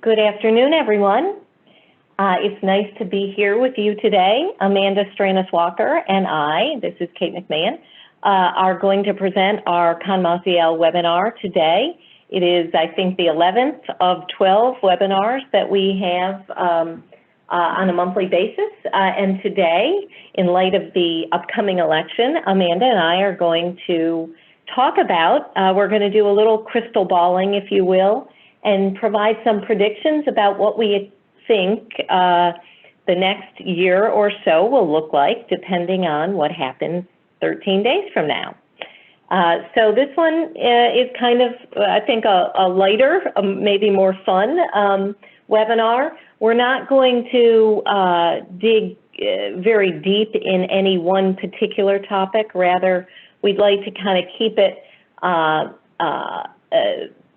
Good afternoon, everyone. It's nice to be here with you today. Amanda Stranis-Walker and I, this is Kate McMahon, are going to present our ConMoSEL webinar today. It is, I think, the 11th of 12 webinars that we have on a monthly basis. And today, in light of the upcoming election, Amanda and I are going to talk about, we're going to do a little crystal balling, if you will, and provide some predictions about what we think the next year or so will look like, depending on what happens 13 days from now. So this one is kind of, I think, a lighter, maybe more fun webinar. We're not going to dig very deep in any one particular topic. Rather, we'd like to kind of keep it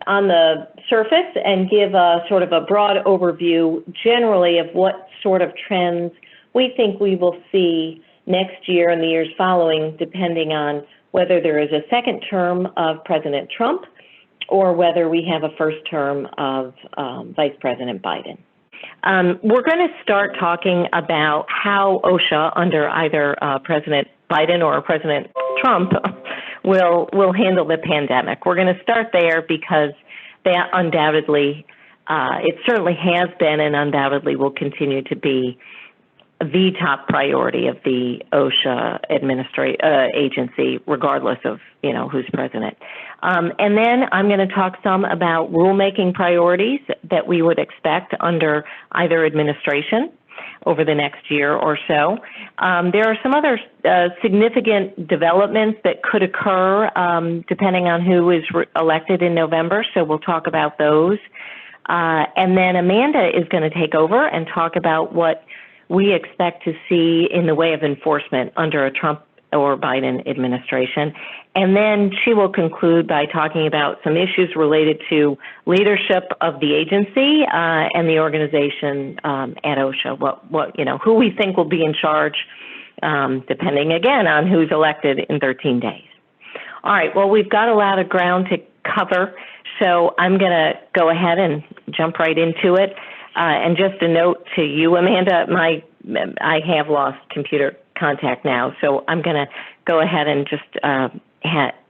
on the surface and give a sort of a broad overview generally of what sort of trends we think we will see next year and the years following, depending on whether there is a second term of President Trump or whether we have a first term of Vice President Biden. We're going to start talking about how OSHA, under either President Biden or President Trump, will handle the pandemic. We're going to start there because that undoubtedly, it certainly has been and undoubtedly will continue to be the top priority of the OSHA agency, regardless of, who's president. And then I'm going to talk some about rulemaking priorities that we would expect under either administration over the next year or so. There are some other significant developments that could occur depending on who is elected in November, so we'll talk about those. And then Amanda is going to take over and talk about what we expect to see in the way of enforcement under a Trump or Biden administration. And then she will conclude by talking about some issues related to leadership of the agency and the organization at OSHA, who we think will be in charge, depending, again, on who's elected in 13 days. All right, well, we've got a lot of ground to cover, so I'm going to go ahead and jump right into it. And just a note to you, Amanda, I have lost computer contact now, so I'm going to go ahead and just,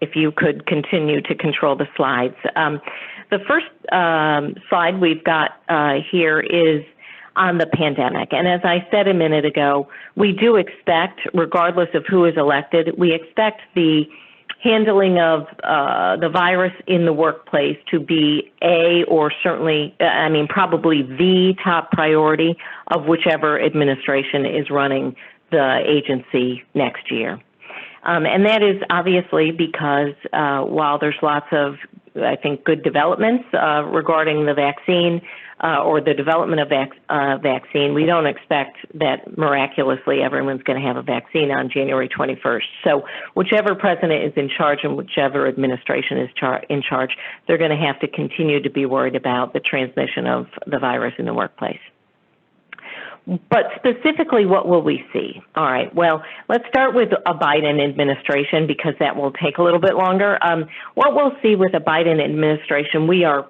if you could continue to control the slides. The first slide we've got here is on the pandemic. And as I said a minute ago, we do expect, regardless of who is elected, we expect the handling of the virus in the workplace to be or certainly, probably the top priority of whichever administration is running the agency next year. And that is obviously because while there's lots of, I think, good developments regarding the vaccine or the development of vaccine, we don't expect that miraculously everyone's going to have a vaccine on January 21st. So whichever president is in charge and whichever administration is in charge, they're going to have to continue to be worried about the transmission of the virus in the workplace. But specifically, what will we see? All right, well, let's start with a Biden administration because that will take a little bit longer. What we'll see with a Biden administration, we are,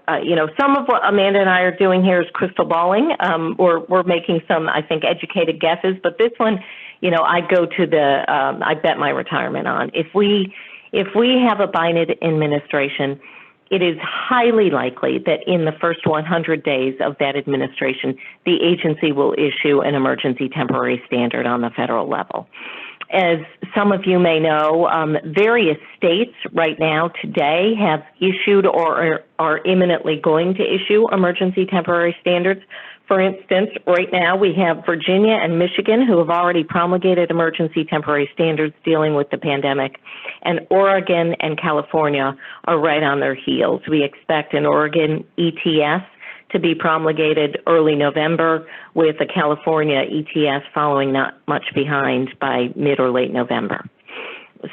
some of what Amanda and I are doing here is crystal balling. We're making some, I think, educated guesses, but this one, I go to I bet my retirement on. If we have a Biden administration, it is highly likely that in the first 100 days of that administration, the agency will issue an emergency temporary standard on the federal level. As some of you may know, various states right now today have issued or are imminently going to issue emergency temporary standards. For instance, right now we have Virginia and Michigan who have already promulgated emergency temporary standards dealing with the pandemic, and Oregon and California are right on their heels. We expect an Oregon ETS to be promulgated early November, with a California ETS following not much behind by mid or late November.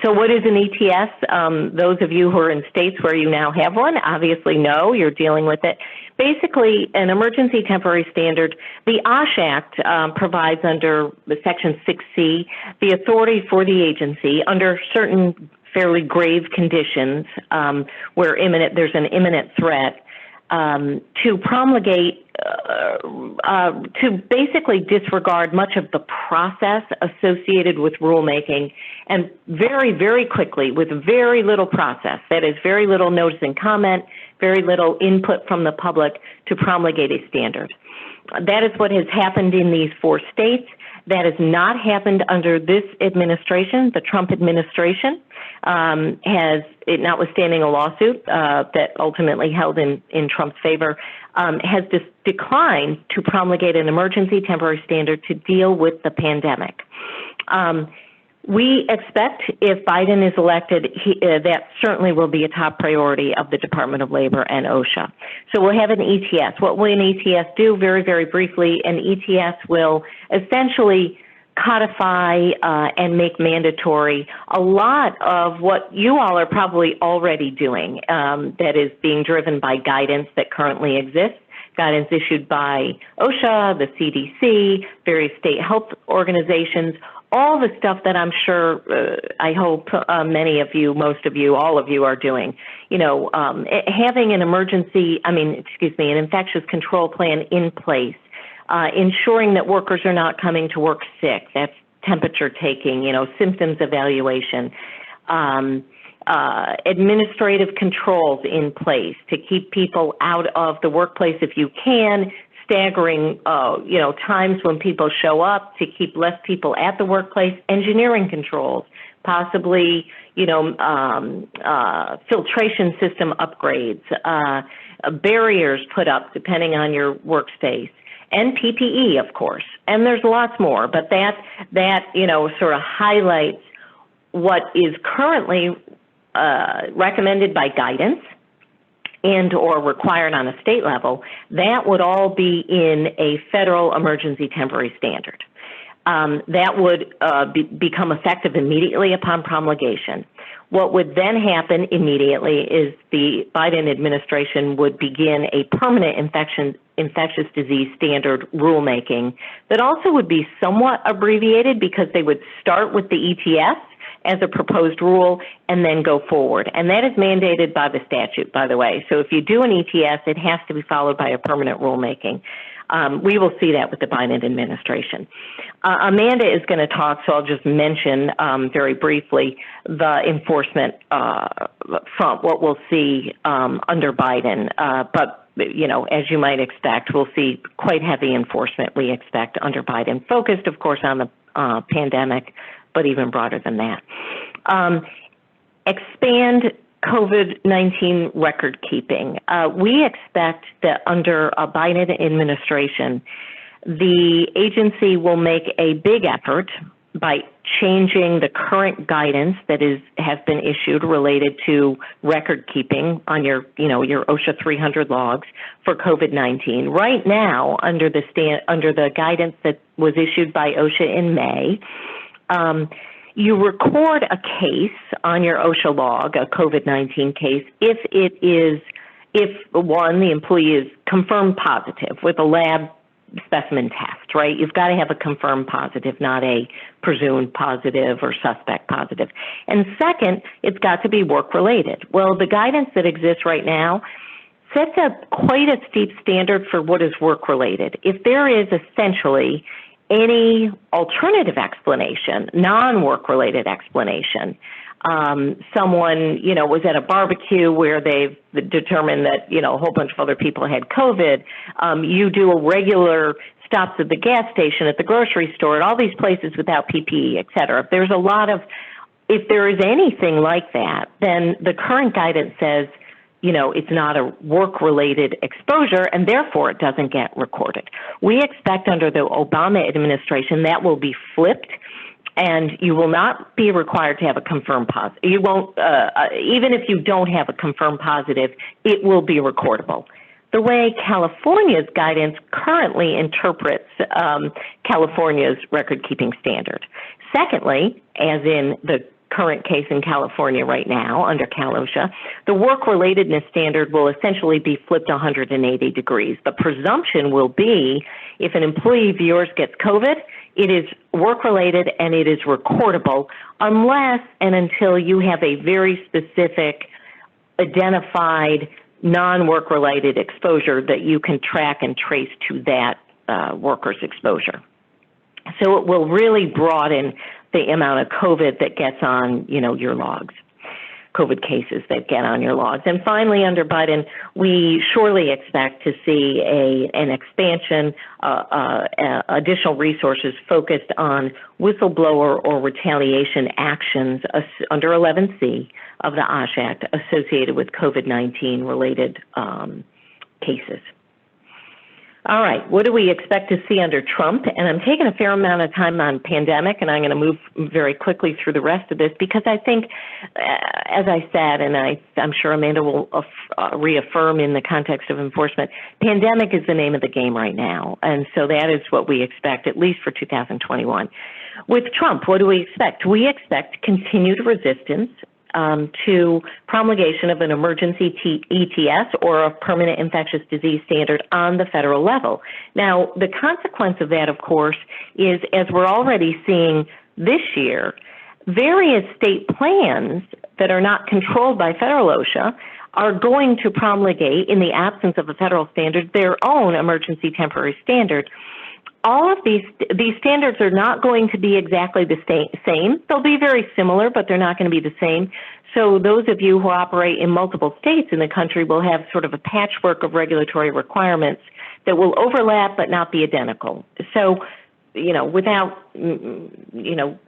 So what is an ETS? Those of you who are in states where you now have one obviously know you're dealing with it. Basically, an emergency temporary standard, the OSHA Act provides under Section 6C the authority for the agency under certain fairly grave conditions where there's an imminent threat to promulgate, to basically disregard much of the process associated with rulemaking, and very, very quickly, with very little process, that is very little notice and comment, very little input from the public, to promulgate a standard. That is what has happened in these 4 states. That has not happened under this administration. The Trump administration notwithstanding a lawsuit that ultimately held in Trump's favor, has declined to promulgate an emergency temporary standard to deal with the pandemic. We expect if Biden is elected, that certainly will be a top priority of the Department of Labor and OSHA. So we'll have an ETS. What will an ETS do? Very, very briefly, an ETS will essentially codify and make mandatory a lot of what you all are probably already doing, that is being driven by guidance that currently exists, guidance issued by OSHA, the CDC, various state health organizations, all the stuff that I'm sure, I hope many of you, most of you, all of you are doing. You know, having an an infectious control plan in place, ensuring that workers are not coming to work sick, that's temperature taking, you know, symptoms evaluation, administrative controls in place to keep people out of the workplace if you can, staggering, times when people show up to keep less people at the workplace, engineering controls, possibly, filtration system upgrades, barriers put up depending on your workspace, and PPE, of course. And there's lots more, but that sort of highlights what is currently recommended by guidance and or required on a state level. That would all be in a federal emergency temporary standard. That would become effective immediately upon promulgation. What would then happen immediately is the Biden administration would begin a permanent infectious disease standard rulemaking that also would be somewhat abbreviated because they would start with the ETS as a proposed rule and then go forward. And that is mandated by the statute, by the way. So if you do an ETS, it has to be followed by a permanent rulemaking. We will see that with the Biden administration. Amanda is going to talk, so I'll just mention very briefly the enforcement front, what we'll see under Biden. But as you might expect, we'll see quite heavy enforcement, we expect, under Biden, focused, of course, on the pandemic, but even broader than that. Expand COVID-19 record keeping. We expect that under a Biden administration, the agency will make a big effort by changing the current guidance that has been issued related to record keeping on your OSHA 300 logs for COVID-19. Right now, under the guidance that was issued by OSHA in May, you record a case on your OSHA log, a COVID-19 case, if the employee is confirmed positive with a lab specimen test, right? You've got to have a confirmed positive, not a presumed positive or suspect positive. And second, it's got to be work-related. Well, the guidance that exists right now sets up quite a steep standard for what is work-related. If there is essentially any alternative explanation, non-work-related explanation, someone, was at a barbecue where they've determined that, a whole bunch of other people had COVID, you do a regular stops at the gas station, at the grocery store, at all these places without PPE, et cetera. If there is anything like that, then the current guidance says, it's not a work-related exposure, and therefore it doesn't get recorded. We expect under the Obama administration that will be flipped, and you will not be required to have a confirmed positive. You won't, even if you don't have a confirmed positive, it will be recordable. The way California's guidance currently interprets California's record-keeping standard. Secondly, as in the current case in California right now under Cal OSHA, the work-relatedness standard will essentially be flipped 180 degrees. The presumption will be if an employee of yours gets COVID, it is work-related and it is recordable unless and until you have a very specific identified non-work-related exposure that you can track and trace to that worker's exposure. So it will really broaden the amount of COVID that gets on, your logs, COVID cases that get on your logs. And finally, under Biden, we surely expect to see an expansion, additional resources focused on whistleblower or retaliation actions under 11C of the OSHA Act associated with COVID-19 related cases. All right, what do we expect to see under Trump? And I'm taking a fair amount of time on pandemic, and I'm going to move very quickly through the rest of this because I think, as I said, and I'm sure Amanda will reaffirm in the context of enforcement, pandemic is the name of the game right now. And so that is what we expect, at least for 2021. With Trump, what do we expect? We expect continued resistance to promulgation of an emergency ETS or a permanent infectious disease standard on the federal level. Now, the consequence of that, of course, is, as we're already seeing this year, various state plans that are not controlled by federal OSHA are going to promulgate, in the absence of a federal standard, their own emergency temporary standard. All of these standards are not going to be exactly the same. They'll be very similar, but they're not going to be the same. So those of you who operate in multiple states in the country will have sort of a patchwork of regulatory requirements that will overlap but not be identical. So, without,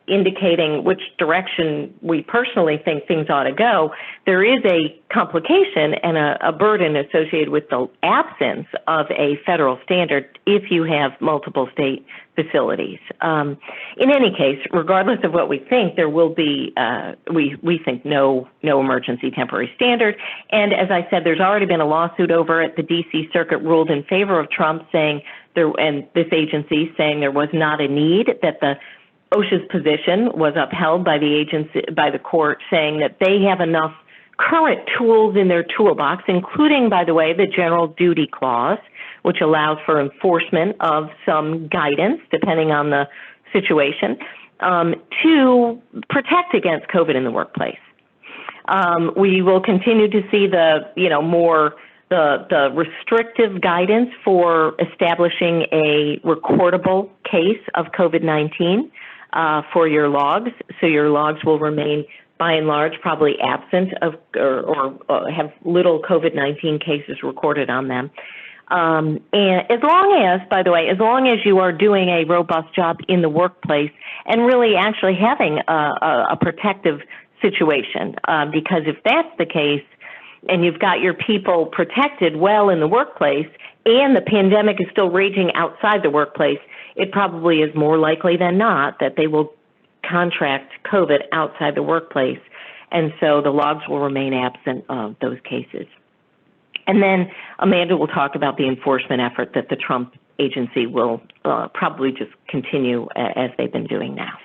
indicating which direction we personally think things ought to go, there is a complication and a burden associated with the absence of a federal standard if you have multiple state facilities. In any case, regardless of what we think, there will be, we think, no emergency temporary standard. And as I said, there's already been a lawsuit over at the D.C. Circuit ruled in favor of Trump, saying and this agency saying there was not a need, that the OSHA's position was upheld by the agency, by the court, saying that they have enough current tools in their toolbox, including, by the way, the general duty clause, which allows for enforcement of some guidance, depending on the situation, to protect against COVID in the workplace. We will continue to see the restrictive guidance for establishing a recordable case of COVID-19 for your logs. So your logs will remain, by and large, probably absent of or have little COVID-19 cases recorded on them. And as long as, by the way, as long as you are doing a robust job in the workplace and really actually having a protective situation, because if that's the case, and you've got your people protected well in the workplace, and the pandemic is still raging outside the workplace, it probably is more likely than not that they will contract COVID outside the workplace, and so the logs will remain absent of those cases. And then Amanda will talk about the enforcement effort that the Trump agency will probably just continue as they've been doing now.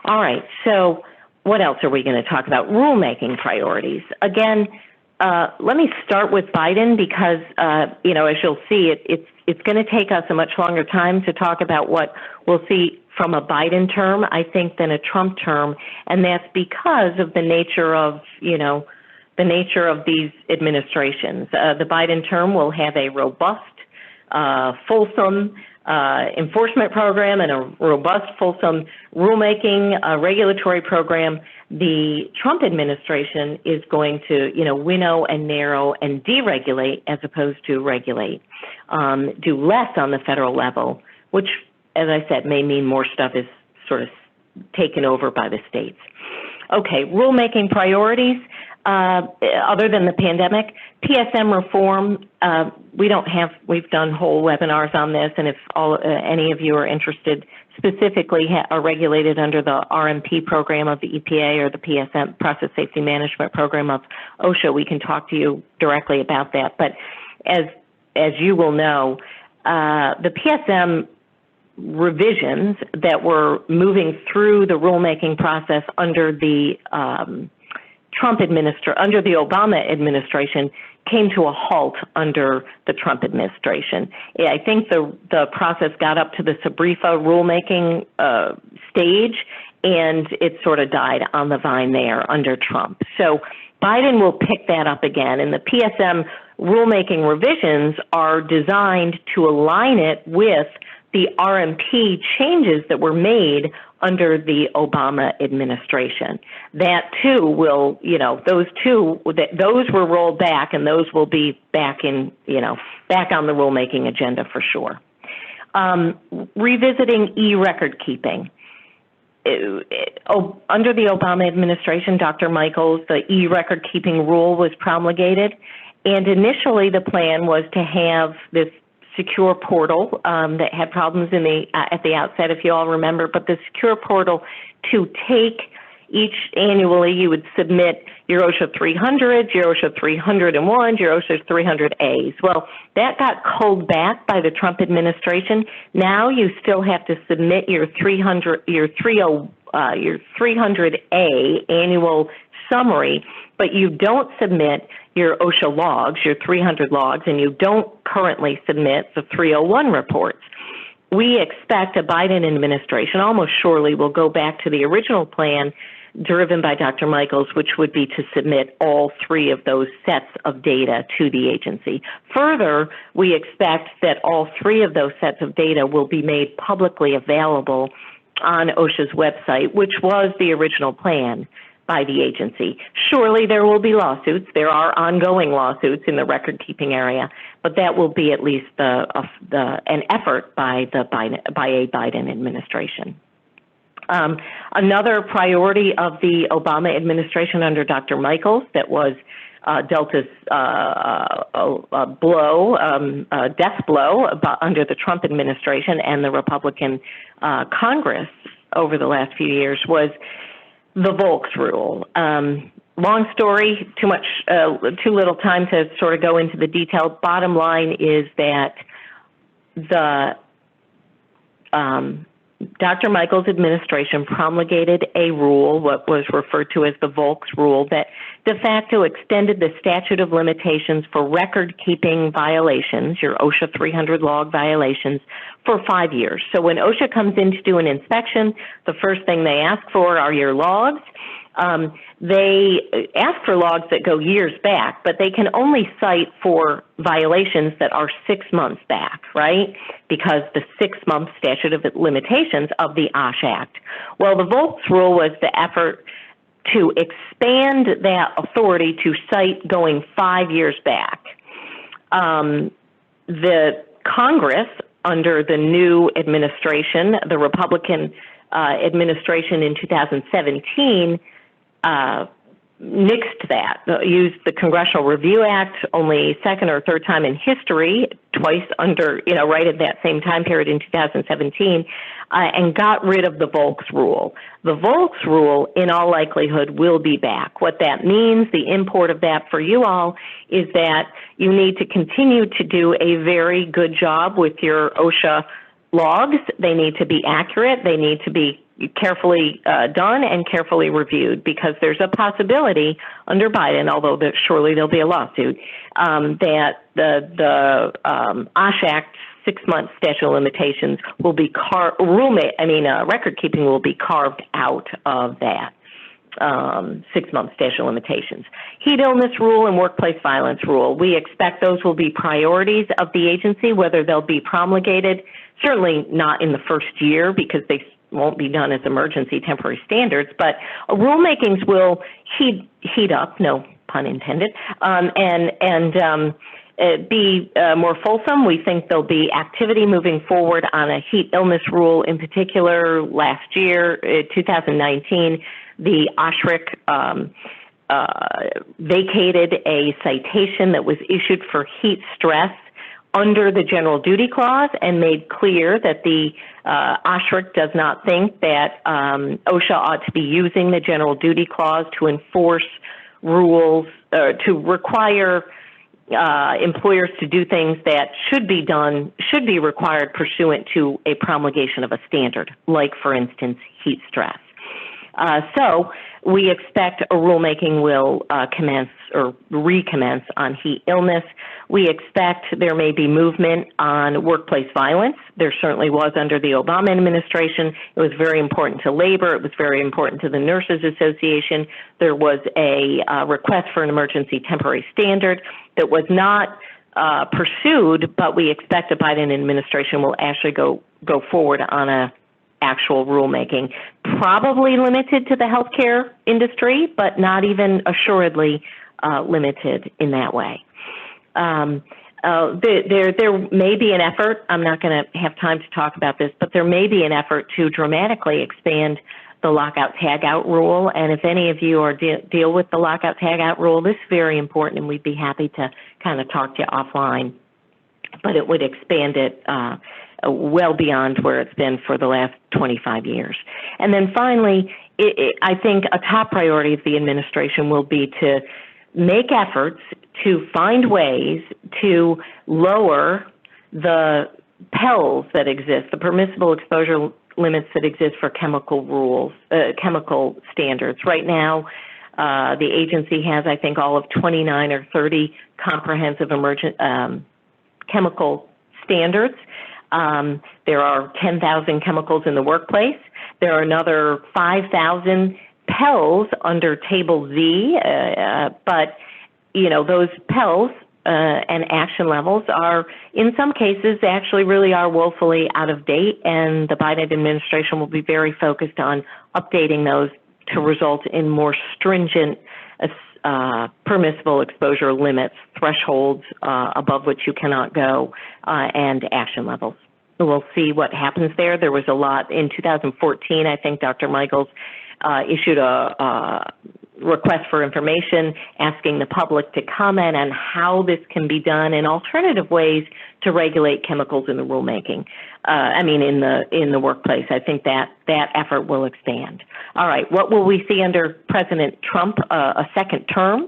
All right, so what else are we going to talk about? Rulemaking priorities. Again, let me start with Biden because, as you'll see, it's going to take us a much longer time to talk about what we'll see from a Biden term, I think, than a Trump term, and that's because of the nature of, these administrations. The Biden term will have a robust, fulsome enforcement program and a robust, fulsome rulemaking regulatory program. The Trump administration is going to, winnow and narrow and deregulate as opposed to regulate, do less on the federal level, which, as I said, may mean more stuff is sort of taken over by the states. Okay, rulemaking priorities. Other than the pandemic, PSM reform, we've done whole webinars on this, and if any of you are interested, specifically are regulated under the RMP program of the EPA or the PSM, Process Safety Management Program of OSHA, we can talk to you directly about that. But as you will know, the PSM revisions that were moving through the rulemaking process under the under the Obama administration came to a halt under the Trump administration. I think the process got up to the SBREFA rulemaking stage, and it sort of died on the vine there under Trump. So Biden will pick that up again, and the PSM rulemaking revisions are designed to align it with the RMP changes that were made under the Obama administration. That too will, those were rolled back, and those will be back back on the rulemaking agenda for sure. Revisiting e-record keeping. Under the Obama administration, Dr. Michaels, the e-record keeping rule was promulgated, and initially the plan was to have this secure portal that had problems at the outset, if you all remember, but the secure portal to take each annually, you would submit your OSHA 300s, your OSHA 301s, your OSHA 300As. Well, that got culled back by the Trump administration. Now you still have to submit your 300A annual summary, but you don't submit your OSHA logs, your 300 logs, and you don't currently submit the 301 reports. We expect a Biden administration almost surely will go back to the original plan driven by Dr. Michaels, which would be to submit all three of those sets of data to the agency. Further, we expect that all three of those sets of data will be made publicly available on OSHA's website, which was the original plan by the agency. Surely there will be lawsuits. There are ongoing lawsuits in the record-keeping area, but that will be at least an effort by a Biden administration. Another priority of the Obama administration under Dr. Michaels that was dealt as a blow, death blow under the Trump administration and the Republican Congress over the last few years was the Volks Rule. Long story, too little time to sort of go into the detail. Bottom line is that Dr. Michaels' administration promulgated a rule, what was referred to as the Volks Rule, that de facto extended the statute of limitations for record-keeping violations, your OSHA 300 log violations, for 5 years. So when OSHA comes in to do an inspection, the first thing they ask for are your logs. They ask for logs that go years back, but they can only cite for violations that are 6 months back, right? Because the 6-month statute of limitations of the OSHA Act. Well, the Volks Rule was the effort to expand that authority to cite going 5 years back. The Congress, under the new administration, the Republican administration in 2017, nixed that, used the Congressional Review Act only second or third time in history, twice under, right at that same time period in 2017, and got rid of the Volks Rule. The Volks Rule, in all likelihood, will be back. What that means, the import of that for you all, is that you need to continue to do a very good job with your OSHA logs. They need to be accurate. They need to be carefully done and carefully reviewed, because there's a possibility under Biden, although surely there'll be a lawsuit, that the OSHA Act 6-month statute of limitations will be record keeping will be carved out of that 6-month statute of limitations. Heat illness rule and workplace violence rule. We expect those will be priorities of the agency, whether they'll be promulgated. Certainly not in the first year, because they won't be done as emergency temporary standards, but rulemakings will heat up, no pun intended, and be more fulsome. We think there'll be activity moving forward on a heat illness rule in particular. Last year, 2019, the OSHRC vacated a citation that was issued for heat stress under the general duty clause and made clear that the OSHRC does not think that OSHA ought to be using the general duty clause to enforce rules, to require employers to do things that should be required pursuant to a promulgation of a standard, like, for instance, heat stress. So we expect a rulemaking will commence or recommence on heat illness. We expect there may be movement on workplace violence. There certainly was under the Obama administration. It was very important to labor. It was very important to the Nurses Association. There was a request for an emergency temporary standard that was not pursued, but we expect the Biden administration will actually go forward on a actual rulemaking, probably limited to the healthcare industry, but not even assuredly limited in that way. There may be an effort, I'm not going to have time to talk about this, but there may be an effort to dramatically expand the Lockout Tag Out rule, and if any of you are deal with the Lockout Tag Out rule, this is very important, and we'd be happy to kind of talk to you offline, but it would expand it well beyond where it's been for the last 25 years. And then finally, I think a top priority of the administration will be to make efforts to find ways to lower the PELs that exist, the permissible exposure limits that exist for chemical rules, chemical standards. Right now, the agency has, I think, all of 29 or 30 comprehensive emergent chemical standards. There are 10,000 chemicals in the workplace. There are another 5,000 PELs under Table Z, but those PELs and action levels are, in some cases, actually really are woefully out of date, and the Biden administration will be very focused on updating those to result in more stringent permissible exposure limits, thresholds above which you cannot go, and action levels. We'll see what happens there. There was a lot in 2014. I think Dr. Michaels issued a request for information asking the public to comment on how this can be done and alternative ways to regulate chemicals in the rulemaking. In the workplace. I think that effort will expand. All right, what will we see under President Trump? A second term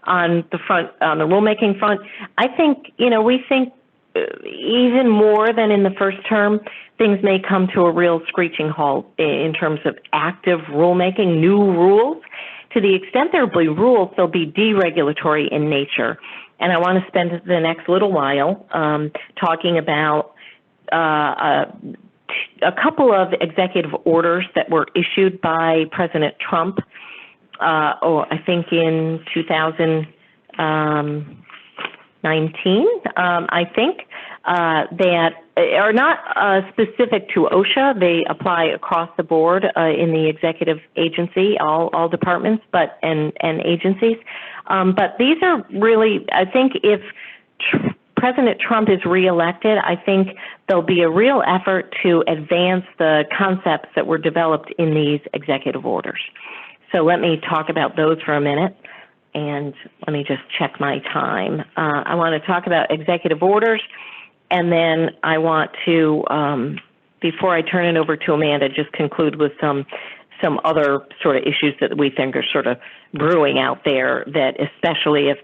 on the rulemaking front. I think we think even more than in the first term, things may come to a real screeching halt in terms of active rulemaking, new rules. To the extent there will be rules, they'll be deregulatory in nature. And I want to spend the next little while talking about a couple of executive orders that were issued by President Trump, I think in 2019, that are not specific to OSHA. They apply across the board in the executive agency, all departments and agencies. But these are really, I think if President Trump is reelected, I think there'll be a real effort to advance the concepts that were developed in these executive orders. So let me talk about those for a minute. And let me just check my time. I want to talk about executive orders, and then I want to, before I turn it over to Amanda, just conclude with some other sort of issues that we think are sort of brewing out there that, especially if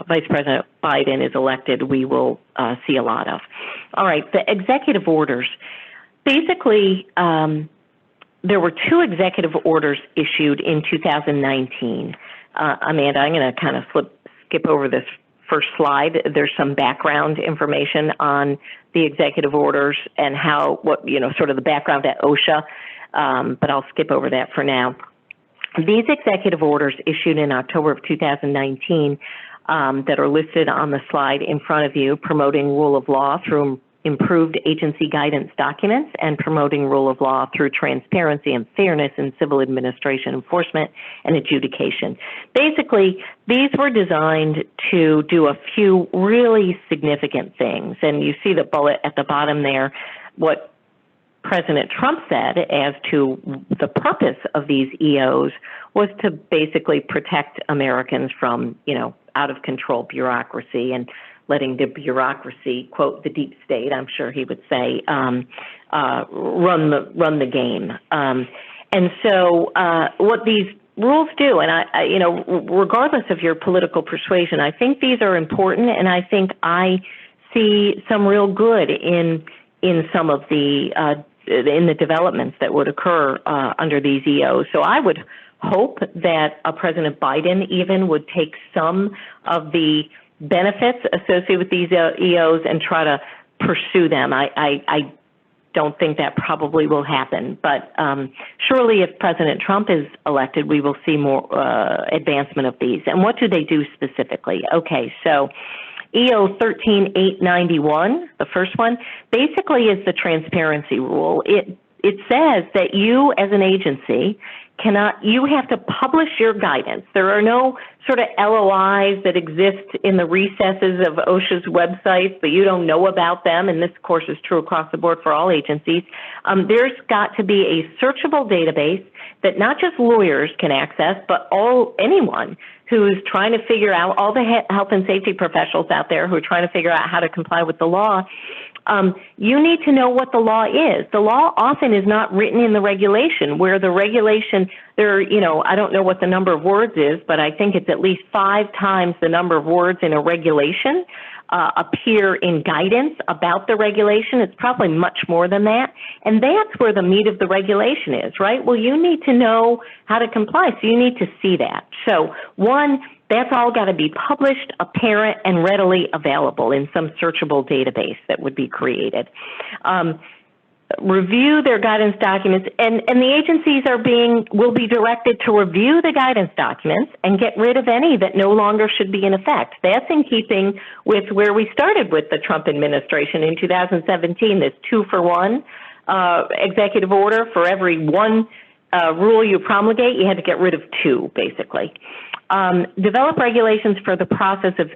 Vice President Biden is elected, we will see a lot of. All right, the executive orders. Basically, there were two executive orders issued in 2019. Amanda, I'm going to kind of skip over this first slide. There's some background information on the executive orders and sort of the background at OSHA, but I'll skip over that for now. These executive orders issued in October of 2019 that are listed on the slide in front of you, promoting rule of law through improved agency guidance documents and promoting rule of law through transparency and fairness in civil administration enforcement and adjudication. Basically, these were designed to do a few really significant things. And you see the bullet at the bottom there, what President Trump said as to the purpose of these EOs was to basically protect Americans from, out of control bureaucracy and letting the bureaucracy, quote, the deep state, I'm sure he would say, run the game. And so what these rules do, and I regardless of your political persuasion, I think these are important, and I think I see some real good in some of the in the developments that would occur under these EOs. So I would hope that President Biden even would take some of the benefits associated with these EOs and try to pursue them. I don't think that probably will happen, but surely if President Trump is elected, we will see more advancement of these. And what do they do specifically? Okay, so EO 13891, the first one, basically is the transparency rule. It says that you as an agency you have to publish your guidance. There are no sort of LOIs that exist in the recesses of OSHA's websites, but you don't know about them, and this, of course, is true across the board for all agencies. There's got to be a searchable database that not just lawyers can access, but anyone who's trying to figure out, all the health and safety professionals out there who are trying to figure out how to comply with the law. You need to know what the law is. The law often is not written in the regulation, where the regulation, I don't know what the number of words is, but I think it's at least 5 times the number of words in a regulation appear in guidance about the regulation. It's probably much more than that. And that's where the meat of the regulation is, right? Well, you need to know how to comply, so you need to see that. So one, that's all got to be published, apparent, and readily available in some searchable database that would be created. Review their guidance documents, and the agencies will be directed to review the guidance documents and get rid of any that no longer should be in effect. That's in keeping with where we started with the Trump administration in 2017, this 2-for-1 executive order. For every one rule you promulgate, you had to get rid of 2, basically. Develop regulations for the process of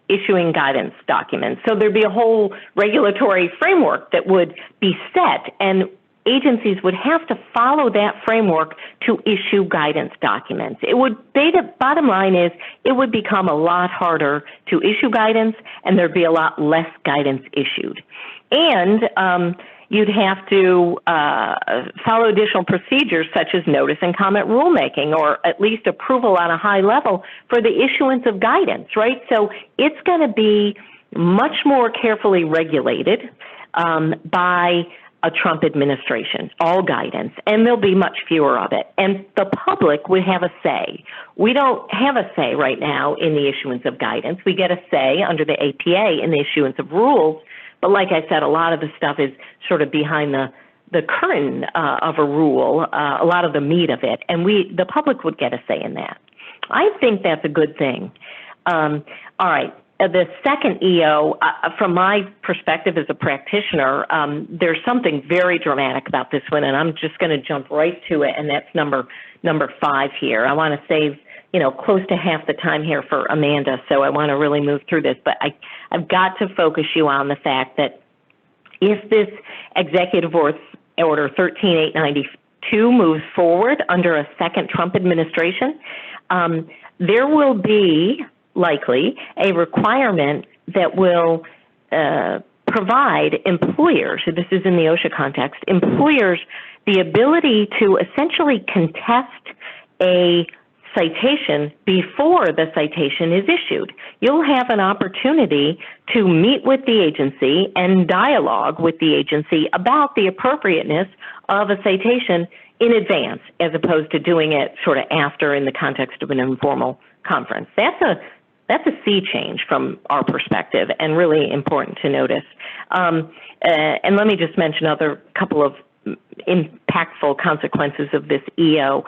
issuing guidance documents. So there'd be a whole regulatory framework that would be set, and agencies would have to follow that framework to issue guidance documents. Bottom line is, it would become a lot harder to issue guidance, and there'd be a lot less guidance issued. And you'd have to follow additional procedures such as notice and comment rulemaking, or at least approval on a high level for the issuance of guidance, right? So it's going to be much more carefully regulated by a Trump administration, all guidance, and there'll be much fewer of it. And the public would have a say. We don't have a say right now in the issuance of guidance. We get a say under the APA in the issuance of rules. But like I said, a lot of the stuff is sort of behind the curtain of a rule, a lot of the meat of it, and the public would get a say in that. I think that's a good thing. All right, the second EO, from my perspective as a practitioner, there's something very dramatic about this one, and I'm just going to jump right to it, and that's number 5 here. I want to save close to half the time here for Amanda, so I want to really move through this. But I've got to focus you on the fact that if this Executive Order 13892 moves forward under a second Trump administration, there will be likely a requirement that will provide employers, so this is in the OSHA context, employers the ability to essentially contest a citation before the citation is issued. You'll have an opportunity to meet with the agency and dialogue with the agency about the appropriateness of a citation in advance, as opposed to doing it sort of after in the context of an informal conference. That's a sea change from our perspective, and really important to notice. And let me just mention another couple of impactful consequences of this EO.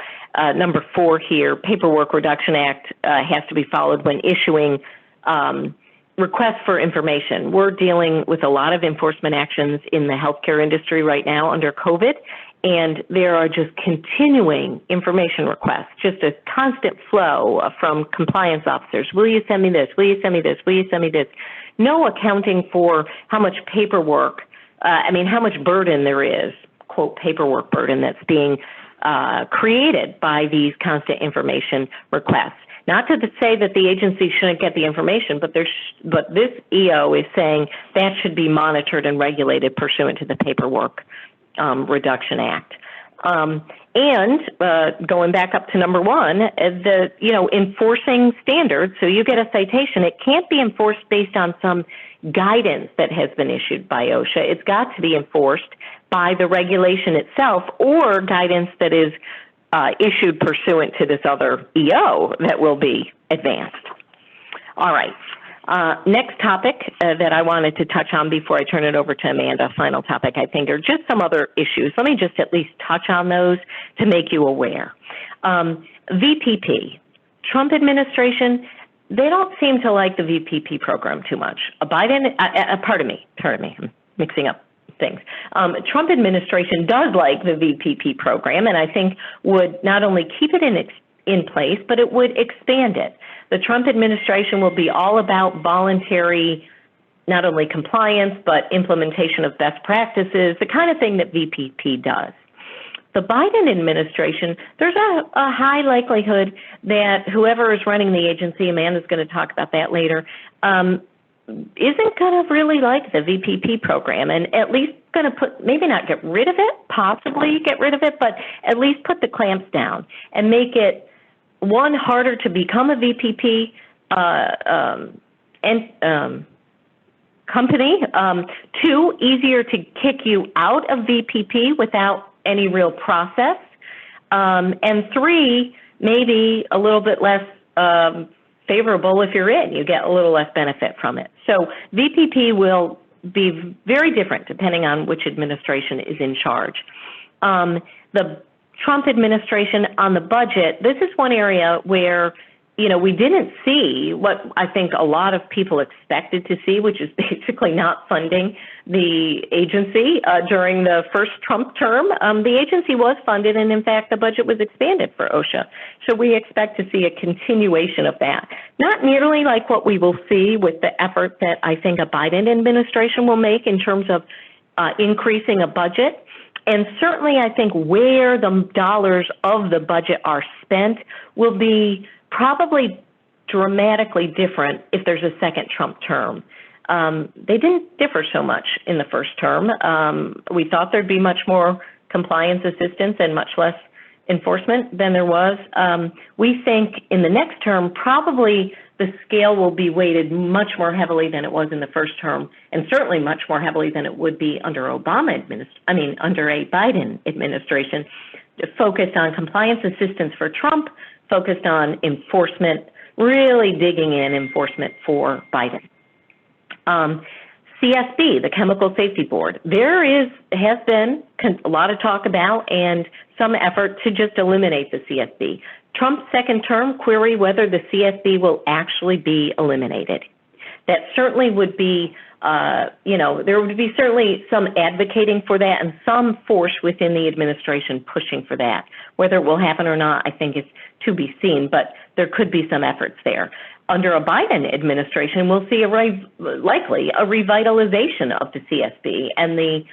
Number 4 here, Paperwork Reduction Act has to be followed when issuing requests for information. We're dealing with a lot of enforcement actions in the healthcare industry right now under COVID, and there are just continuing information requests, just a constant flow from compliance officers. Will you send me this? Will you send me this? Will you send me this? No accounting for how much paperwork, how much burden there is, quote, paperwork burden that's being created by these constant information requests. Not to say that the agency shouldn't get the information, but this EO is saying that should be monitored and regulated pursuant to the Paperwork Reduction Act. Going back up to number one, enforcing standards. So you get a citation, it can't be enforced based on some guidance that has been issued by OSHA. It's got to be enforced by the regulation itself or guidance that is issued pursuant to this other EO that will be advanced. All right. Next topic that I wanted to touch on before I turn it over to Amanda, final topic, I think, are just some other issues. Let me just at least touch on those to make you aware. VPP, Trump administration, they don't seem to like the VPP program too much. Biden, pardon me, I'm mixing up things. Trump administration does like the VPP program, and I think would not only keep it in place, but it would expand it. The Trump administration will be all about voluntary, not only compliance, but implementation of best practices, the kind of thing that VPP does. The Biden administration, there's a high likelihood that whoever is running the agency, Amanda's going to talk about that later, isn't going to really like the VPP program, and at least going to maybe not get rid of it, possibly get rid of it, but at least put the clamps down and make it, one, harder to become a VPP company, two, easier to kick you out of VPP without any real process, and three, maybe a little bit less favorable if you're in. You get a little less benefit from it. So VPP will be very different depending on which administration is in charge. The Trump administration on the budget, this is one area where, we didn't see what I think a lot of people expected to see, which is basically not funding the agency during the first Trump term. The agency was funded, and in fact, the budget was expanded for OSHA. So we expect to see a continuation of that. Not nearly like what we will see with the effort that I think a Biden administration will make in terms of increasing a budget. And certainly I think where the dollars of the budget are spent will be probably dramatically different if there's a second Trump term. They didn't differ so much in the first term. We thought there'd be much more compliance assistance and much less enforcement than there was. We think in the next term, probably the scale will be weighted much more heavily than it was in the first term, and certainly much more heavily than it would be under under a Biden administration, focused on compliance assistance for Trump, focused on enforcement, really digging in enforcement for Biden. CSB, the Chemical Safety Board, has been a lot of talk about and some effort to just eliminate the CSB. Trump's second term, query whether the CSB will actually be eliminated. That certainly would be, there would be certainly some advocating for that and some force within the administration pushing for that. Whether it will happen or not, I think is to be seen, but there could be some efforts there. Under a Biden administration, we'll see likely a revitalization of the CSB, and the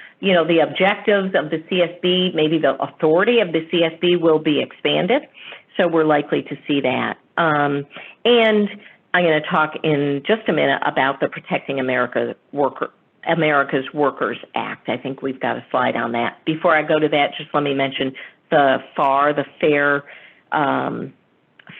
objectives of the CSB, maybe the authority of the CSB will be expanded. So we're likely to see that. And I'm going to talk in just a minute about the Protecting America's Workers Act. I think we've got a slide on that. Before I go to that, just let me mention the FAR, the Fair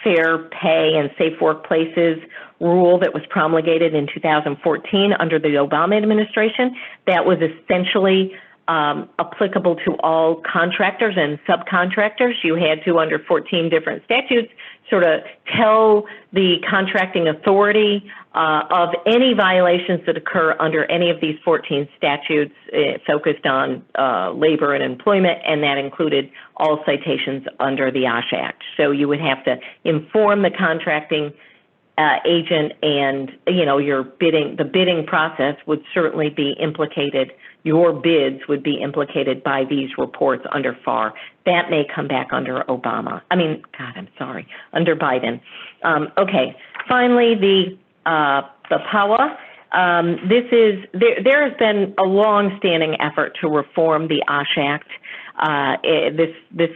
Pay and Safe Workplaces rule that was promulgated in 2014 under the Obama administration. That was essentially applicable to all contractors and subcontractors. You had to, under 14 different statutes, sort of tell the contracting authority of any violations that occur under any of these 14 statutes focused on labor and employment, and that included all citations under the OSHA Act. So you would have to inform the contracting agent, and the bidding process would certainly be implicated. Your bids would be implicated by these reports under FAR. That may come back under under Biden. Okay, finally, the PAWA. There has been a long-standing effort to reform the OSHA Act. This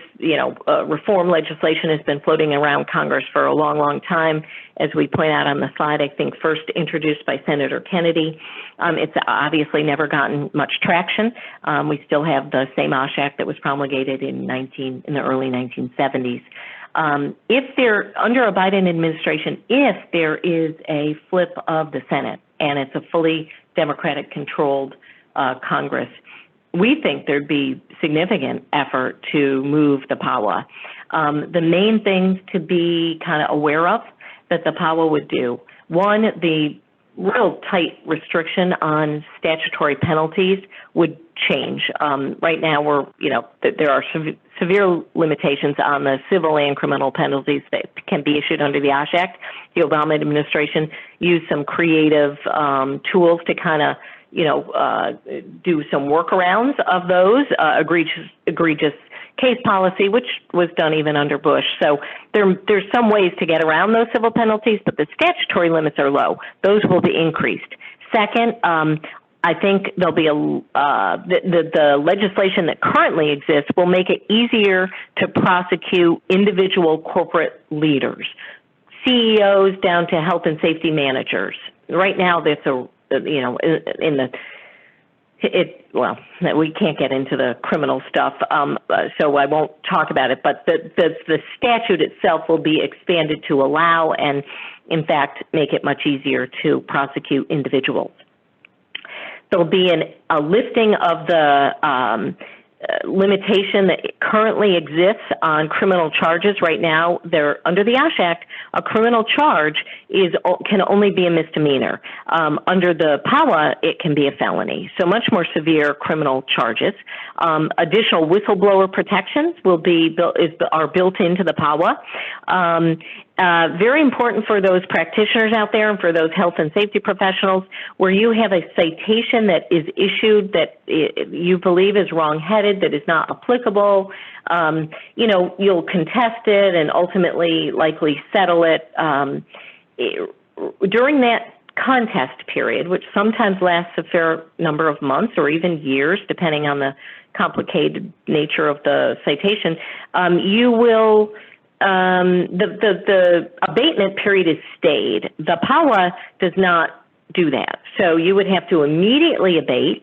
reform legislation has been floating around Congress for a long, long time. As we point out on the slide, I think first introduced by Senator Kennedy. It's obviously never gotten much traction. We still have the same OSHA Act that was promulgated in the early 1970s. Under a Biden administration, if there is a flip of the Senate and it's a fully Democratic controlled Congress, we think there'd be significant effort to move the PAWA. The main things to be kind of aware of that the PAWA would do: one, the real tight restriction on statutory penalties would change. Right now, there are severe limitations on the civil and criminal penalties that can be issued under the OSHA Act. The Obama administration used some creative tools to kind of do some workarounds of those egregious case policy, which was done even under Bush. So there's some ways to get around those civil penalties, but the statutory limits are low. Those will be increased. Second, I think there'll be the legislation that currently exists will make it easier to prosecute individual corporate leaders, CEOs down to health and safety managers. Right now, there's we can't get into the criminal stuff, so I won't talk about it, but the statute itself will be expanded to allow and, in fact, make it much easier to prosecute individuals. There'll be a lifting of the limitation that currently exists on criminal charges. Right now, under the OSHA Act, a criminal charge can only be a misdemeanor. Under the PAWA, it can be a felony. So much more severe criminal charges. Additional whistleblower protections are built into the PAWA. Very important for those practitioners out there and for those health and safety professionals where you have a citation that is issued that you believe is wrong-headed, that is not applicable. You'll contest it and ultimately likely settle it. During that contest period, which sometimes lasts a fair number of months or even years, depending on the complicated nature of the citation, you will the abatement period is stayed. The PAWA does not do that. So you would have to immediately abate,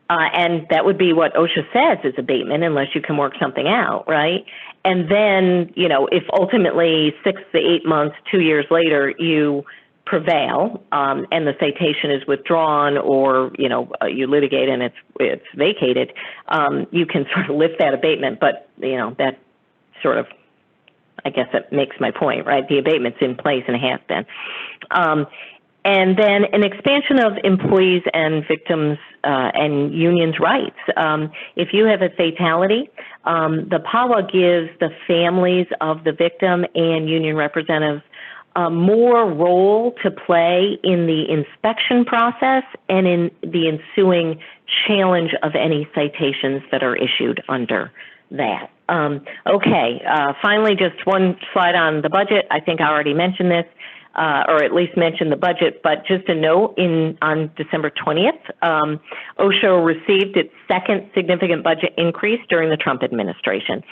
and that would be what OSHA says is abatement unless you can work something out, right? And then, if ultimately 6 to 8 months, 2 years later, you prevail and the citation is withdrawn or, you litigate and it's vacated, you can sort of lift that abatement, but, that sort of, I guess that makes my point, right? The abatement's in place and has been. And then an expansion of employees and victims and unions' rights. If you have a fatality, the PAWA gives the families of the victim and union representatives more role to play in the inspection process and in the ensuing challenge of any citations that are issued under that. Finally, just one slide on the budget. I think I already mentioned this, or at least mentioned the budget, but just a note, on December 20th, OSHA received its second significant budget increase during the Trump administration.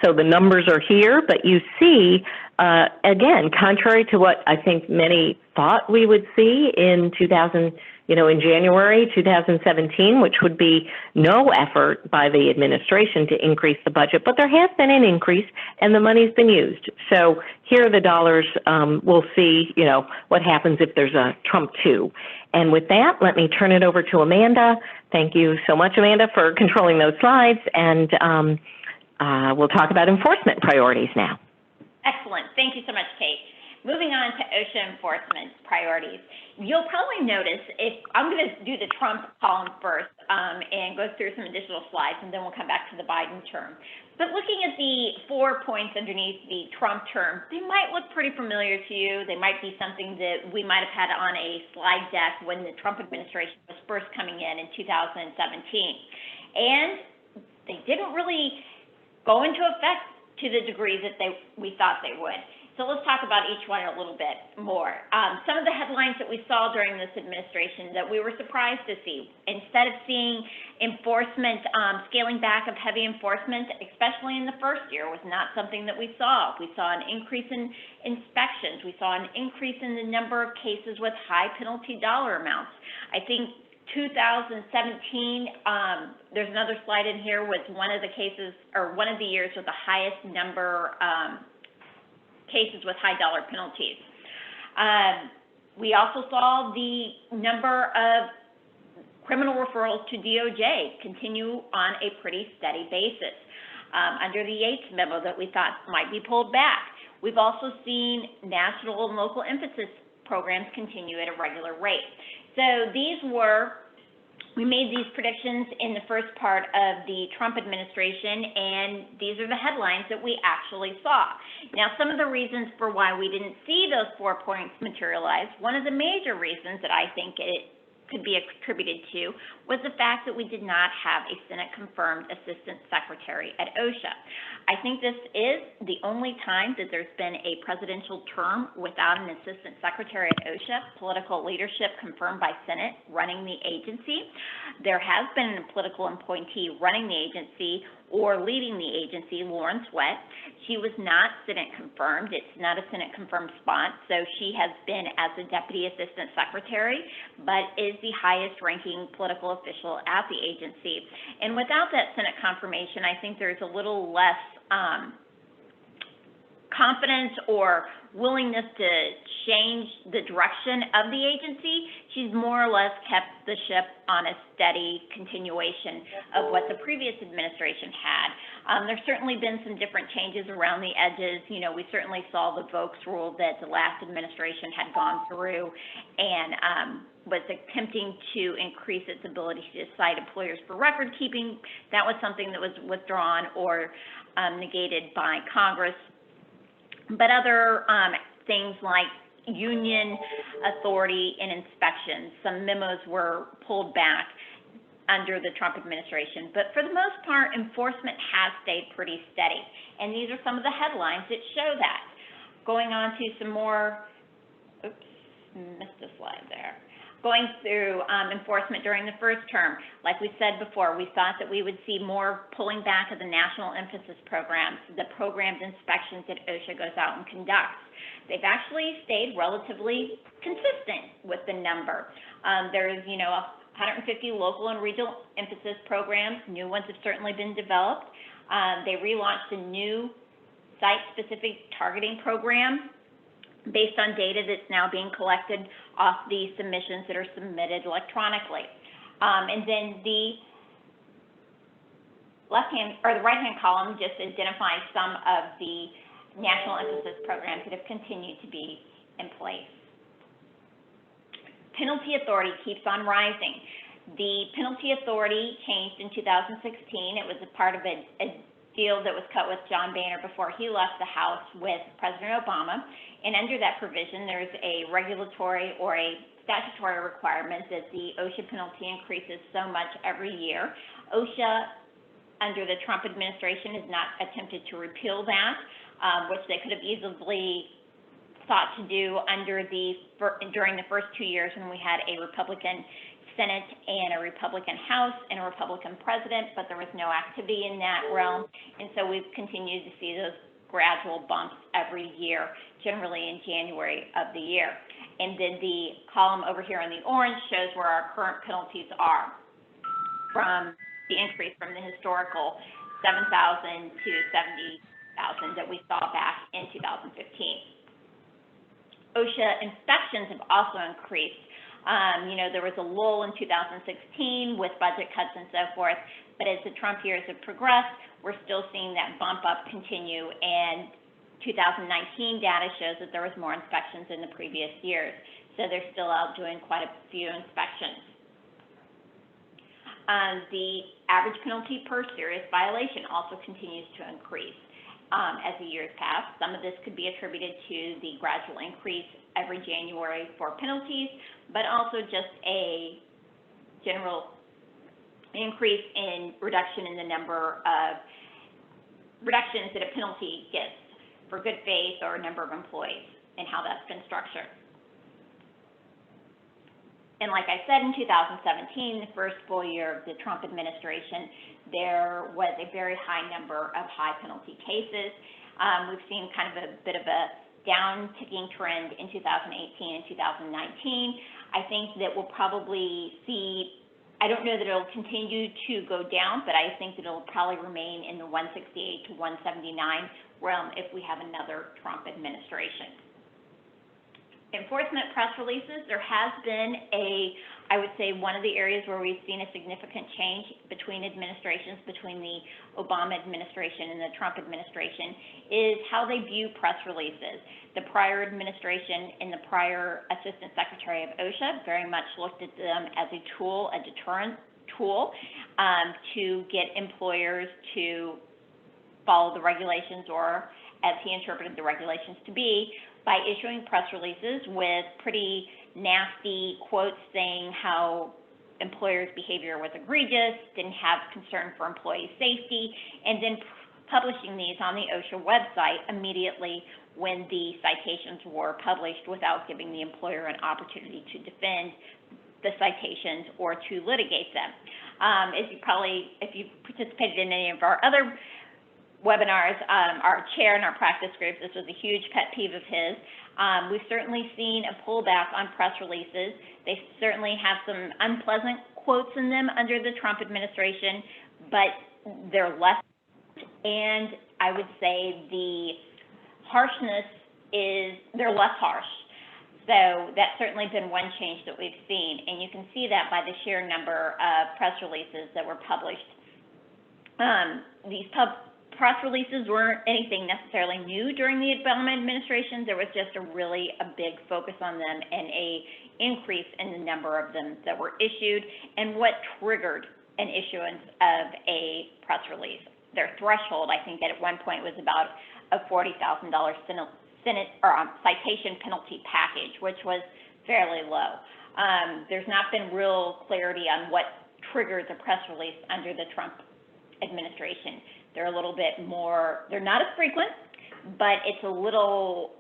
So the numbers are here, but you see, again, contrary to what I think many thought we would see in in January 2017, which would be no effort by the administration to increase the budget, but there has been an increase and the money's been used. So here are the dollars. We'll see, what happens if there's a Trump 2. And with that, let me turn it over to Amanda. Thank you so much, Amanda, for controlling those slides. And we'll talk about enforcement priorities now. Excellent. Thank you so much, Kate. Moving on to OSHA enforcement priorities. You'll probably notice I'm going to do the Trump column first and go through some additional slides, and then we'll come back to the Biden term. But looking at the 4 points underneath the Trump term, they might look pretty familiar to you. They might be something that we might have had on a slide deck when the Trump administration was first coming in 2017. And they didn't really go into effect to the degree that we thought they would. So let's talk about each one a little bit more. Some of the headlines that we saw during this administration that we were surprised to see, instead of seeing enforcement, scaling back of heavy enforcement, especially in the first year, was not something that we saw. We saw an increase in inspections. We saw an increase in the number of cases with high penalty dollar amounts. I think 2017, there's another slide in here, was one of the cases, or one of the years with the highest number cases with high dollar penalties. We also saw the number of criminal referrals to DOJ continue on a pretty steady basis under the Yates memo that we thought might be pulled back. We've also seen national and local emphasis programs continue at a regular rate. So we made these predictions in the first part of the Trump administration, and these are the headlines that we actually saw. Now, some of the reasons for why we didn't see those 4 points materialize, one of the major reasons that I think it could be attributed to was the fact that we did not have a Senate-confirmed Assistant Secretary at OSHA. I think this is the only time that there's been a presidential term without an Assistant Secretary at OSHA, political leadership confirmed by Senate running the agency. There has been a political appointee running the agency or leading the agency, Lauren Sweat. She was not Senate confirmed. It's not a Senate confirmed spot, so she has been as the Deputy Assistant Secretary, but is the highest ranking political official at the agency. And without that Senate confirmation, I think there's a little less confidence or willingness to change the direction of the agency. She's more or less kept the ship on a steady continuation of what the previous administration had. There's certainly been some different changes around the edges. You know, we certainly saw the Volks Rule that the last administration had gone through and was attempting to increase its ability to cite employers for record keeping. That was something that was withdrawn or negated by Congress. But other things like union authority and inspections, some memos were pulled back under the Trump administration. But for the most part, enforcement has stayed pretty steady. And these are some of the headlines that show that. Going on to some more, missed a slide there. Going through enforcement during the first term, like we said before, we thought that we would see more pulling back of the national emphasis programs, the programmed inspections that OSHA goes out and conducts. They've actually stayed relatively consistent with the number. There's, 150 local and regional emphasis programs. New ones have certainly been developed. They relaunched a new site-specific targeting program based on data that's now being collected off the submissions that are submitted electronically. And then the right-hand column just identifies some of the national emphasis programs that have continued to be in place. Penalty authority keeps on rising. The penalty authority changed in 2016. It was a part of a deal that was cut with John Boehner before he left the House with President Obama. And under that provision, there's a regulatory or a statutory requirement that the OSHA penalty increases so much every year. OSHA, under the Trump administration, has not attempted to repeal that, which they could have easily sought to do during the first 2 years when we had a Republican Senate and a Republican House and a Republican president, but there was no activity in that realm. And so we've continued to see those gradual bumps every year, generally in January of the year. And then the column over here in the orange shows where our current penalties are from the increase from the historical 7,000 to 70,000 that we saw back in 2015. OSHA inspections have also increased. There was a lull in 2016 with budget cuts and so forth, but as the Trump years have progressed, we're still seeing that bump up continue, and 2019 data shows that there was more inspections in the previous years, so they're still out doing quite a few inspections. The average penalty per serious violation also continues to increase as the years pass. Some of this could be attributed to the gradual increase every January for penalties, but also just a general increase in reduction in the number of reductions that a penalty gets. for good faith or a number of employees and how that's been structured. And like I said, in 2017, the first full year of the Trump administration, there was a very high number of high penalty cases. We've seen kind of a bit of a down-ticking trend in 2018 and 2019. I think that we'll probably see, I don't know that it'll continue to go down, but I think that it'll probably remain in the 168 to 179 realm if we have another Trump administration. Enforcement press releases, there has been I would say one of the areas where we've seen a significant change between administrations, between the Obama administration and the Trump administration, is how they view press releases. The prior administration and the prior Assistant Secretary of OSHA very much looked at them as a tool, a deterrent tool, to get employers to follow the regulations, or as he interpreted the regulations to be, by issuing press releases with pretty nasty quotes saying how employers' behavior was egregious, didn't have concern for employee safety, and then publishing these on the OSHA website immediately when the citations were published without giving the employer an opportunity to defend the citations or to litigate them. As you probably, if you've participated in any of our other webinars, our chair in our practice groups, this was a huge pet peeve of his. We've certainly seen a pullback on press releases. They certainly have some unpleasant quotes in them under the Trump administration, but they're less, and I would say the harshness is, they're less harsh. So that's certainly been one change that we've seen, and you can see that by the sheer number of press releases that were published. These press releases weren't anything necessarily new during the Obama administration. There was just a big focus on them and a increase in the number of them that were issued and what triggered an issuance of a press release. Their threshold, I think, at one point was about a $40,000 citation penalty package, which was fairly low. There's not been real clarity on what triggers a press release under the Trump administration. They're a little bit more, they're not as frequent, but it's a little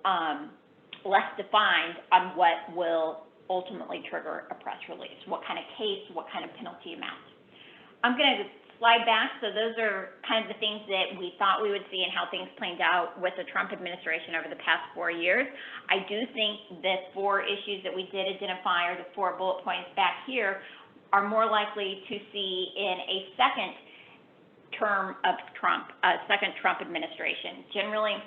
less defined on what will ultimately trigger a press release, what kind of case, what kind of penalty amount. I'm going to slide back. So those are kind of the things that we thought we would see and how things played out with the Trump administration over the past 4 years. I do think that 4 issues that we did identify, or the 4 bullet points back here, are more likely to see in a second term of Trump, second Trump administration. Generally,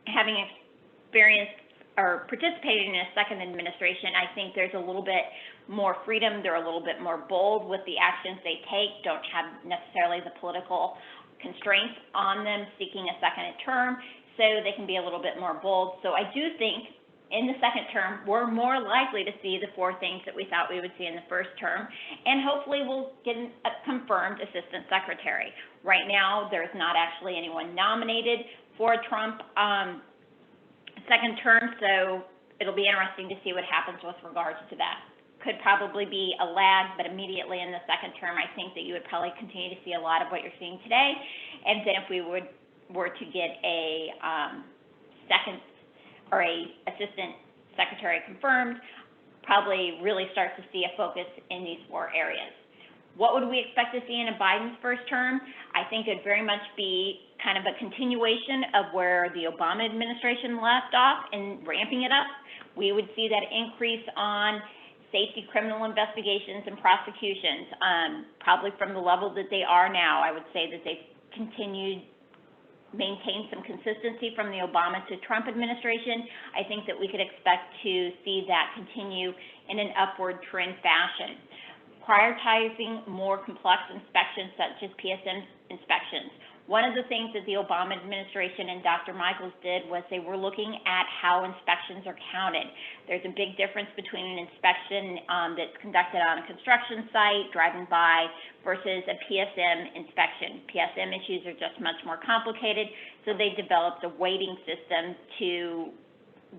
having experienced or participated in a second administration, I think there's a little bit more freedom. They're a little bit more bold with the actions they take, don't have necessarily the political constraints on them seeking a second term, so they can be a little bit more bold. So I do think in the second term, we're more likely to see the 4 things that we thought we would see in the first term, and hopefully we'll get a confirmed assistant secretary. Right now, there's not actually anyone nominated for a Trump second term, so it'll be interesting to see what happens with regards to that. Could probably be a lag, but immediately in the second term, I think that you would probably continue to see a lot of what you're seeing today, and then if we were to get a second or a assistant secretary confirmed, probably really start to see a focus in these 4 areas. What would we expect to see in a Biden's first term? I think it'd very much be kind of a continuation of where the Obama administration left off and ramping it up. We would see that increase on safety criminal investigations and prosecutions, probably from the level that they are now. I would say that they've maintain some consistency from the Obama to Trump administration. I think that we could expect to see that continue in an upward trend fashion. Prioritizing more complex inspections such as PSM inspections. One of the things that the Obama administration and Dr. Michaels did was they were looking at how inspections are counted. There's a big difference between an inspection that's conducted on a construction site, driving by, versus a PSM inspection. PSM issues are just much more complicated, so they developed a weighting system to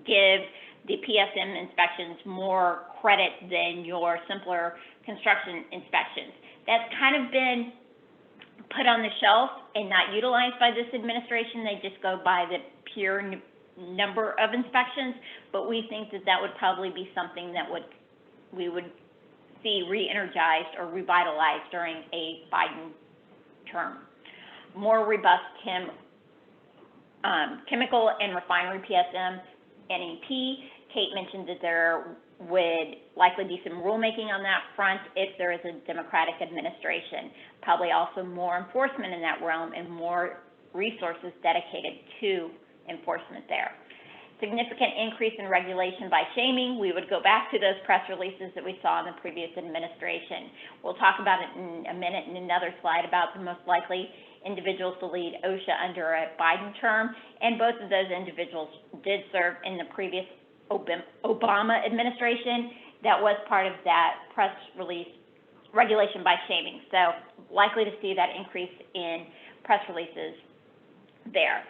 give the PSM inspections more credit than your simpler construction inspections. That's kind of been put on the shelf and not utilized by this administration. They just go by the sheer number of inspections, but we think that that would probably be something that we would see re-energized or revitalized during a Biden term. More robust chemical and refinery PSM, NEP. Kate mentioned that there would likely be some rulemaking on that front if there is a Democratic administration. Probably also more enforcement in that realm and more resources dedicated to enforcement there. Significant increase in regulation by shaming. We would go back to those press releases that we saw in the previous administration. We'll talk about it in a minute in another slide about the most likely individuals to lead OSHA under a Biden term, and both of those individuals did serve in the previous Obama administration. That was part of that press release regulation by shaming. So likely to see that increase in press releases there.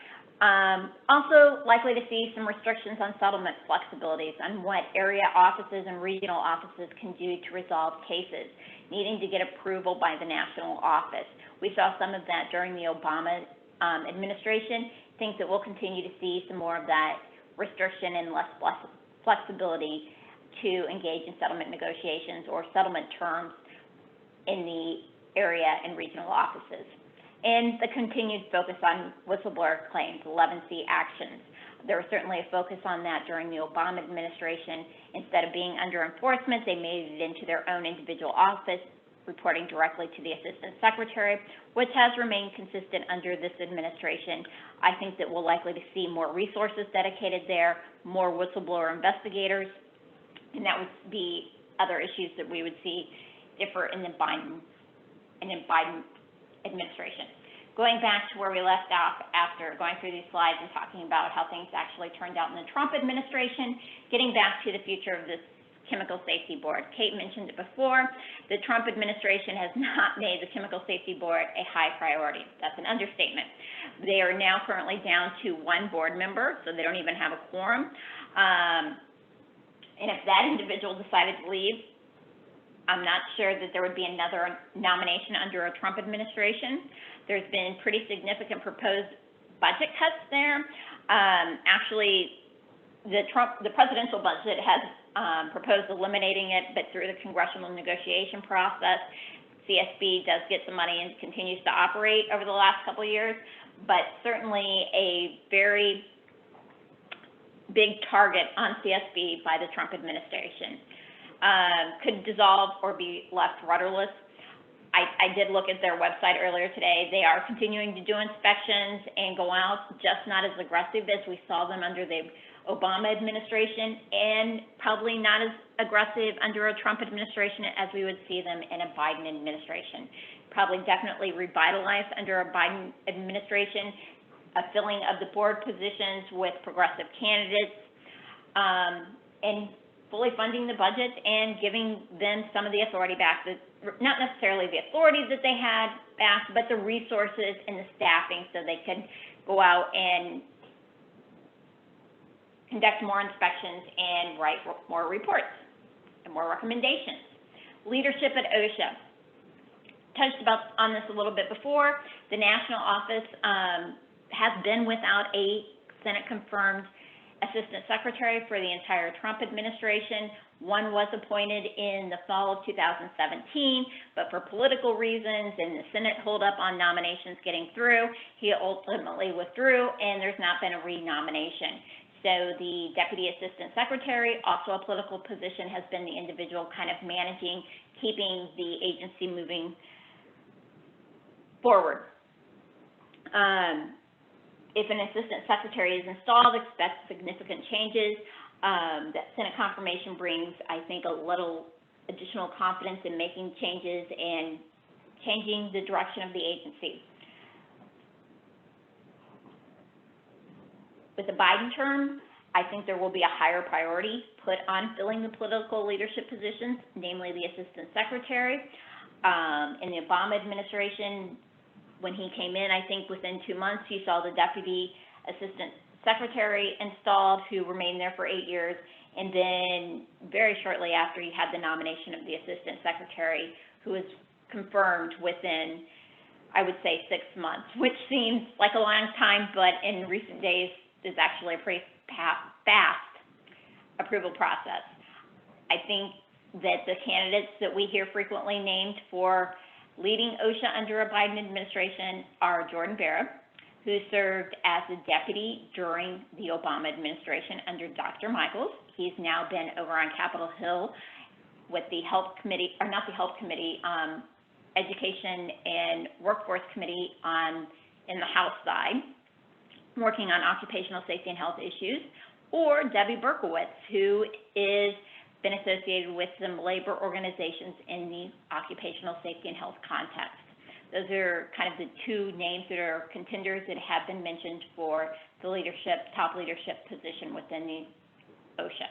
Also likely to see some restrictions on settlement flexibilities on what area offices and regional offices can do to resolve cases, needing to get approval by the national office. We saw some of that during the Obama administration. Think that we'll continue to see some more of that restriction and less flexibility to engage in settlement negotiations or settlement terms in the area and regional offices. And the continued focus on whistleblower claims, 11C actions. There was certainly a focus on that during the Obama administration. Instead of being under enforcement, they made it into their own individual office, reporting directly to the Assistant Secretary, which has remained consistent under this administration. I think that we'll likely to see more resources dedicated there, more whistleblower investigators, and that would be other issues that we would see differ in the Biden administration. Going back to where we left off after going through these slides and talking about how things actually turned out in the Trump administration, getting back to the future of this Chemical Safety Board. Kate mentioned it before. The Trump administration has not made the Chemical Safety Board a high priority. That's an understatement. They are now currently down to one board member, so they don't even have a quorum. And if that individual decided to leave, I'm not sure that there would be another nomination under a Trump administration. There's been pretty significant proposed budget cuts there. Actually, the presidential budget has proposed eliminating it, but through the congressional negotiation process, CSB does get some money and continues to operate over the last couple of years, but certainly a very big target on CSB by the Trump administration. Could dissolve or be left rudderless. I did look at their website earlier today. They are continuing to do inspections and go out, just not as aggressive as we saw them under the Obama administration, and probably not as aggressive under a Trump administration as we would see them in a Biden administration. Probably definitely revitalized under a Biden administration, a filling of the board positions with progressive candidates, and fully funding the budget and giving them some of the authority back, not necessarily the authority that they had back, but the resources and the staffing so they could go out and conduct more inspections and write more reports and more recommendations. Leadership at OSHA. Touched on this a little bit before. The national office has been without a Senate-confirmed Assistant Secretary for the entire Trump administration. One was appointed in the fall of 2017, but for political reasons and the Senate holdup on nominations getting through, he ultimately withdrew, and there's not been a renomination. So the Deputy Assistant Secretary, also a political position, has been the individual kind of managing, keeping the agency moving forward. If an Assistant Secretary is installed, expect significant changes. That Senate confirmation brings, I think, a little additional confidence in making changes and changing the direction of the agency. With the Biden term, I think there will be a higher priority put on filling the political leadership positions, namely the Assistant Secretary. In the Obama administration, when he came in, I think within 2 months, you saw the Deputy Assistant Secretary installed, who remained there for 8 years, and then very shortly after, you had the nomination of the Assistant Secretary, who was confirmed within, I would say, 6 months, which seems like a long time, but in recent days, is actually a pretty fast approval process. I think that the candidates that we hear frequently named for leading OSHA under a Biden administration are Jordan Barra, who served as a deputy during the Obama administration under Dr. Michaels. He's now been over on Capitol Hill with the Health Committee, or not the Health Committee, Education and Workforce Committee in the House side, working on occupational safety and health issues, or Debbie Berkowitz, who is been associated with some labor organizations in the occupational safety and health context. Those are kind of the two names that are contenders that have been mentioned for the top leadership position within the OSHA.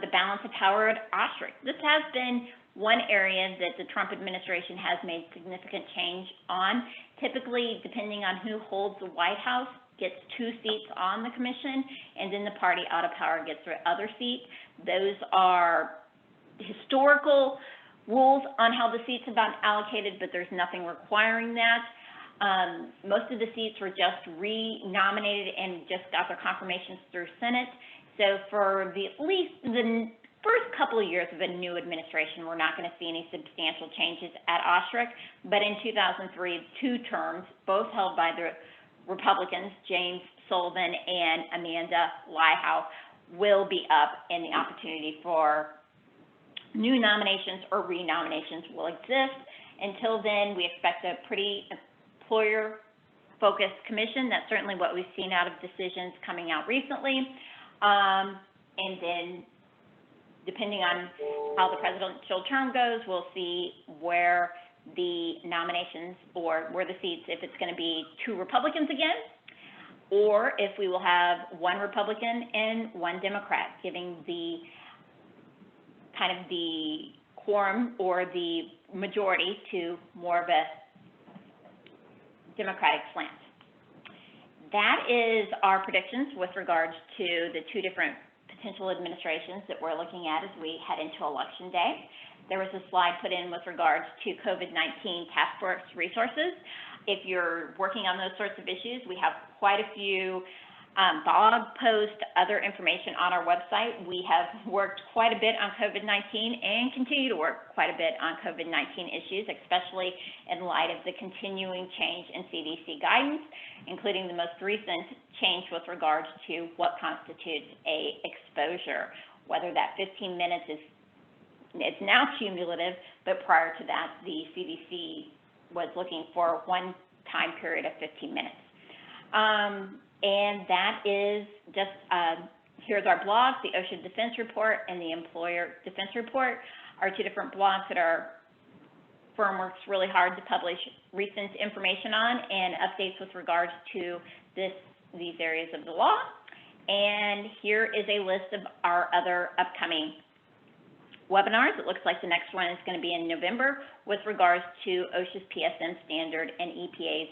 The balance of power at OSHA. This has been one area that the Trump administration has made significant change on. Typically, depending on who holds the White House, gets 2 seats on the commission, and then the party out of power gets the other seat. Those are historical rules on how the seats have been allocated, but there's nothing requiring that. Most of the seats were just re-nominated and just got their confirmations through Senate. So for at least the first couple of years of a new administration, we're not going to see any substantial changes at OSHA. But in 2003, 2 terms, both held by the Republicans, James Sullivan and Amanda Lyhow, will be up, and the opportunity for new nominations or renominations will exist. Until then, we expect a pretty employer-focused commission. That's certainly what we've seen out of decisions coming out recently. And then, depending on how the presidential term goes, we'll see where the nominations or where the seats, if it's going to be 2 Republicans again, or if we will have 1 Republican and 1 Democrat, giving the kind of the quorum or the majority to more of a Democratic slant. That is our predictions with regards to the 2 different potential administrations that we're looking at as we head into Election Day. There was a slide put in with regards to COVID-19 task force resources. If you're working on those sorts of issues, we have quite a few blog posts, other information on our website. We have worked quite a bit on COVID-19 and continue to work quite a bit on COVID-19 issues, especially in light of the continuing change in CDC guidance, including the most recent change with regards to what constitutes a exposure, whether that 15 minutes it's now cumulative, but prior to that, the CDC was looking for 1 time period of 15 minutes. And that is just, here's our blogs, the OSHA Defense Report and the Employer Defense Report are 2 different blogs that our firm works really hard to publish recent information on and updates with regards to these areas of the law. And here is a list of our other upcoming webinars. It looks like the next one is going to be in November with regards to OSHA's PSN standard and EPA's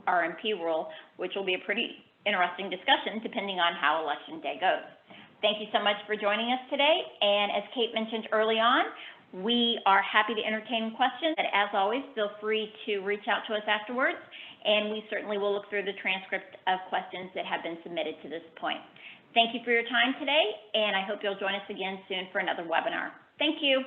RMP rule, which will be a pretty interesting discussion depending on how Election Day goes. Thank you so much for joining us today. And as Kate mentioned early on, we are happy to entertain questions. And as always, feel free to reach out to us afterwards, and we certainly will look through the transcript of questions that have been submitted to this point. Thank you for your time today, and I hope you'll join us again soon for another webinar. Thank you.